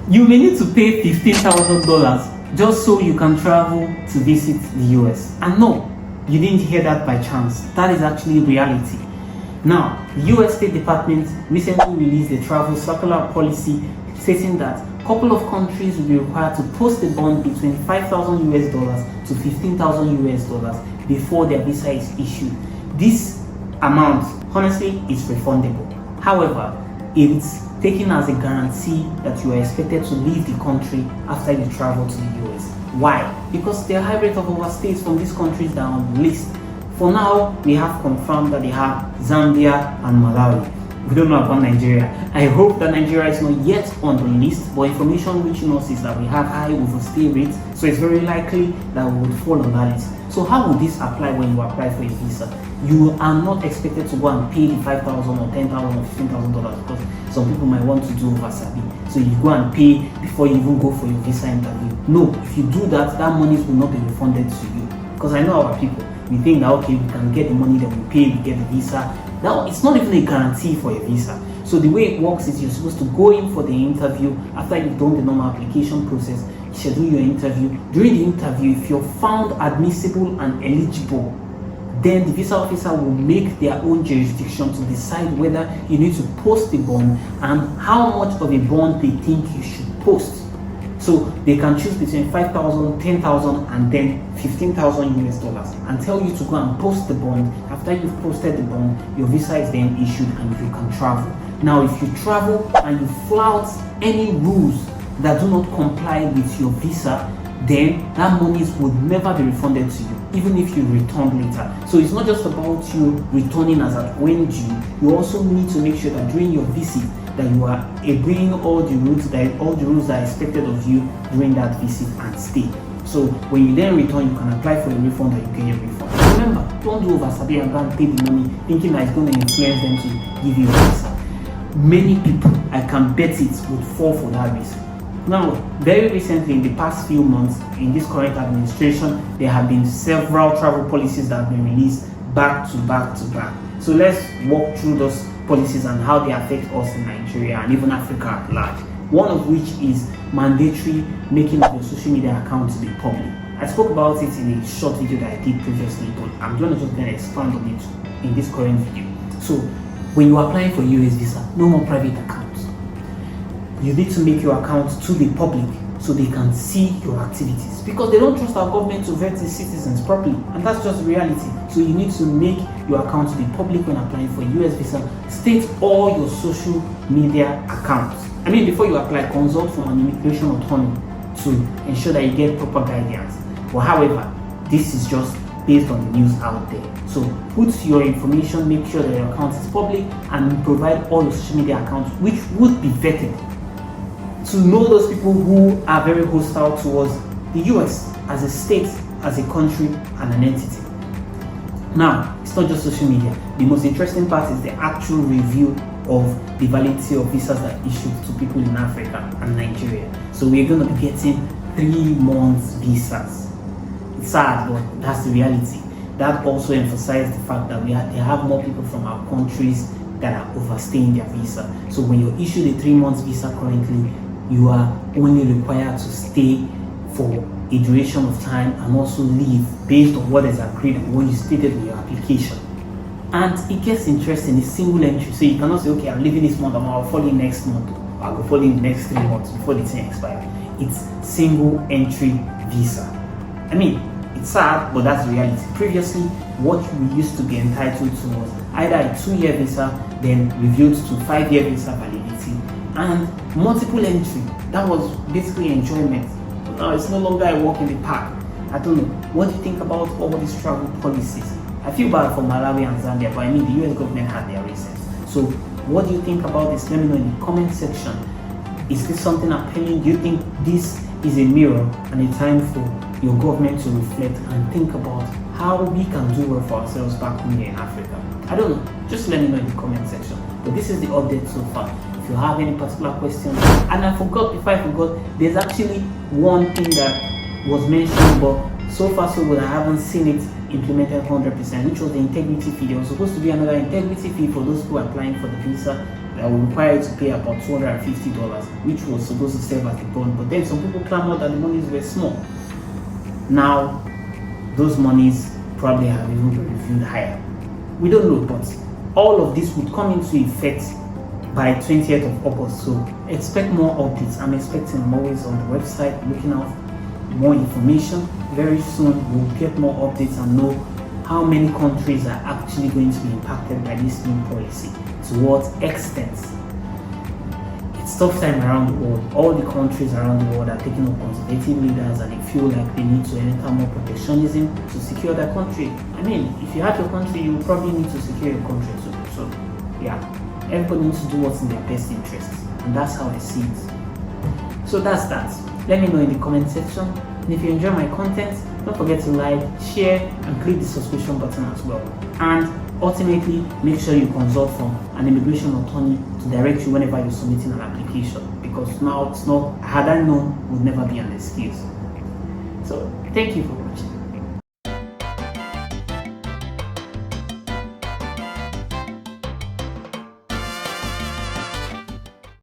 You may need to pay $15,000 just so you can travel to visit the US. And no, you didn't hear that by chance. That is actually reality. Now, the US State Department recently released a travel circular policy stating that a couple of countries will be required to post a bond between $5,000 to $15,000 before their visa is issued. This amount, honestly, is refundable. However, it's taken as a guarantee that you are expected to leave the country after you travel to the US. Why? Because there are high rate of overstays from these countries that are on the list. For now, we have confirmed that they have Zambia and Malawi. We don't know about Nigeria. I hope that Nigeria is not yet on the list, but information reaching us is that we have high overstay rates, so it's very likely that we would fall on that list. So how would this apply when you apply for a visa? You are not expected to go and pay the $5,000 or $10,000 or $15,000 because some people might want to do oversabi. So you go and pay before you even go for your visa interview. No, if you do that, that money will not be refunded to you. Because I know our people, we think that okay, we can get the money that we pay, we get the visa. Now, it's not even a guarantee for a visa. So the way it works is you're supposed to go in for the interview after you've done the normal application process, schedule your interview. During the interview, if you're found admissible and eligible, then the visa officer will make their own jurisdiction to decide whether you need to post the bond and how much of a bond they think you should post. So they can choose between $5,000, $10,000, and then $15,000 and tell you to go and post the bond. After you've posted the bond, your visa is then issued and you can travel. Now, if you travel and you flout any rules that do not comply with your visa, then that money would never be refunded to you, even if you return later. So it's not just about you returning as at when due. You also need to make sure that during your visit that you are obeying all the rules that are expected of you during that visit and stay. So when you then return, you can apply for a refund and you get your refund. Remember, don't do oversabi and go and pay the money thinking that it's going to influence them to give you a visa. Many people, I can bet it, would fall for that risk. Now, very recently, in the past few months, in this current administration, there have been several travel policies that have been released back to back to back. So let's walk through those policies and how they affect us in Nigeria and even Africa at large. One of which is mandatory making of your social media account to be public. I spoke about it in a short video that I did previously, but I'm going to expand on it in this current video. So when you are applying for US visa, no more private accounts. You need to make your account to the public so they can see your activities, because they don't trust our government to vet the citizens properly, and that's just reality. So you need to make your account to be public when applying for US visa. State all your social media accounts. I mean, before you apply, consult from an immigration attorney to ensure that you get proper guidance. But however, this is just based on the news out there. So put your information, make sure that your account is public, and provide all your social media accounts which would be vetted to know those people who are very hostile towards the US as a state, as a country, and an entity. Now, it's not just social media. The most interesting part is the actual review of the validity of visas that are issued to people in Africa and Nigeria. So we're going to be getting 3 months visas. It's sad, but that's the reality. That also emphasizes the fact that they have more people from our countries that are overstaying their visa. So when you're issued a 3 months visa currently, you are only required to stay for a duration of time and also leave based on what is agreed and what you stated in your application. And it gets interesting, it's single entry. So you cannot say, okay, I'm leaving this month, I'll follow in next month, I'll go follow in the next 3 months before the thing expires. It's single entry visa. I mean, it's sad, but that's the reality. Previously, what we used to be entitled to was either a 2-year visa, then reviewed to 5-year visa validity, and multiple entry. That was basically enjoyment. Now it's no longer a walk in the park. I don't know. What do you think about all these travel policies? I feel bad for Malawi and Zambia, but I mean the US government had their reasons. So what do you think about this? Let me know in the comment section. Is this something appealing? Do you think this is a mirror and a time for your government to reflect and think about how we can do well for ourselves back home here in Africa? I don't know. Just let me know in the comment section. But this is the update so far. If you have any particular questions, and before I forgot, there's actually one thing that was mentioned, but so far so good, I haven't seen it implemented 100%, which was the integrity fee. There was supposed to be another integrity fee for those who are applying for the visa. that will require you to pay about $250, which was supposed to serve as the bond. But then some people clamored that the monies were small. Now, those monies probably have even been reviewed higher. We don't know, but all of this would come into effect by 20th of August. So expect more updates. I'm expecting, I'm always on the website looking out more information. Very soon we'll get more updates and know how many countries are actually going to be impacted by this new policy, to what extent. It's tough time around the world. All the countries around the world are taking up conservative leaders and they feel like they need to enter more protectionism to secure their country. I mean, if you have your country, you will probably need to secure your country too. So yeah, everybody needs to do what's in their best interest, and that's how I see it. So that's that. Let me know in the comment section. And if you enjoy my content, don't forget to like, share, and click the subscription button as well. And ultimately, make sure you consult from an immigration attorney to direct you whenever you're submitting an application, because now it's not, had I known, would never be an excuse. So thank you for watching.